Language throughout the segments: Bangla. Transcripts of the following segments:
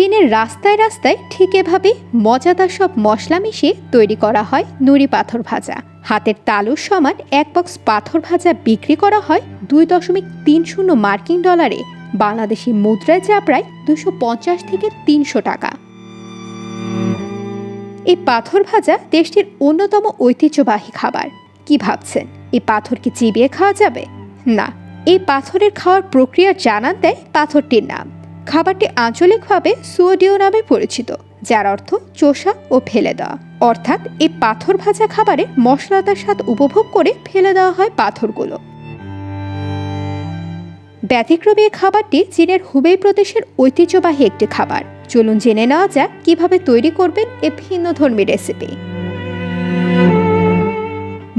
চীনের রাস্তায় রাস্তায় ঠিক এভাবে মজাদার সব মশলা মিশিয়ে তৈরি করা হয় নুড়ি পাথর ভাজা। হাতের তালুর সমান এক বক্স পাথর ভাজা বিক্রি করা হয় $2.30 মার্কিন। বাংলাদেশি মুদ্রায় যা প্রায় 250 থেকে 300 টাকা। এই পাথর ভাজা দেশটির অন্যতম ঐতিহ্যবাহী খাবার। কি ভাবছেন, এই পাথর কি চিবিয়ে খাওয়া যাবে? না, এই পাথরের খাওয়ার প্রক্রিয়া জানান দেয় পাথরটির নাম। খাবারটি আঞ্চলিকভাবে সুওডিও নামে পরিচিত, যার অর্থ চোষা ও ফেলে দেওয়া। অর্থাৎ এই পাথর ভাজা খাবারে মশলাদার স্বাদ উপভোগ করে ফেলে দেওয়া হয় পাথরগুলো। ব্যতিক্রমী এই খাবারটি চীনের হুবেই প্রদেশের ঐতিহ্যবাহী একটি খাবার। চলুন জেনে নেওয়া যাক কিভাবে তৈরি করবেন এই ভিন্নধর্মী রেসিপি।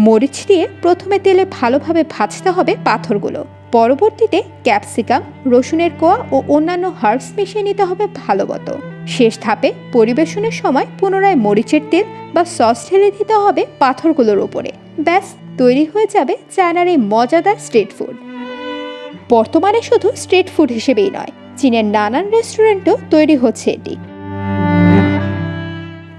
মরিচ দিয়ে প্রথমে তেলে ভালোভাবে ভাজতে হবে পাথরগুলো। পরবর্তীতে ক্যাপসিকাম, রসুনের কোয়া ও অন্যান্য হার্বস মিশিয়ে নিতে হবে ভালোমতো। শেষ ধাপে পরিবেশনের সময় পুনরায় মরিচের তেল বা সস ঢেলে দিতে হবে পাথরগুলোর উপরে। ব্যাস, তৈরি হয়ে যাবে চায়নার এই মজাদার স্ট্রিট ফুড। বর্তমানে শুধু স্ট্রিট ফুড হিসেবেই নয়, চীনের নানান রেস্টুরেন্টও তৈরি হচ্ছে এটি।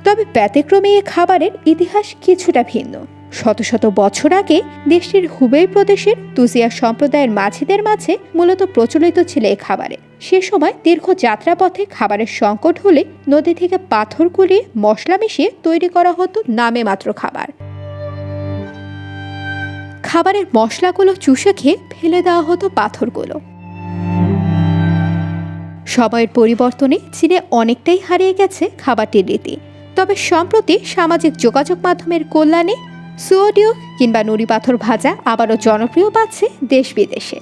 তবে ব্যতিক্রমী এই খাবারের ইতিহাস কিছুটা ভিন্ন। শত শত বছর আগে দেশটির হুবেই প্রদেশের তুজিয়া সম্প্রদায়ের মাঝিদের মাঝে মূলত প্রচলিত ছিল এই খাবারে। সে সময় দীর্ঘ যাত্রাপথে খাবারের সংকট হলে নদী থেকে পাথর কুলিয়ে মশলা মিশিয়ে তৈরি করা হতো নামে মাত্র খাবার। খাবারের মশলাগুলো চুষে খেয়ে ফেলে দেওয়া হতো পাথরগুলো। সময়ের পরিবর্তনে চীনে অনেকটাই হারিয়ে গেছে খাবারটির রীতি। তবে সম্প্রতি সামাজিক যোগাযোগ মাধ্যমের কল্যাণে সুওডিও কিংবা নুড়ি পাথর ভাজা আবারও জনপ্রিয় পাচ্ছে দেশ বিদেশে।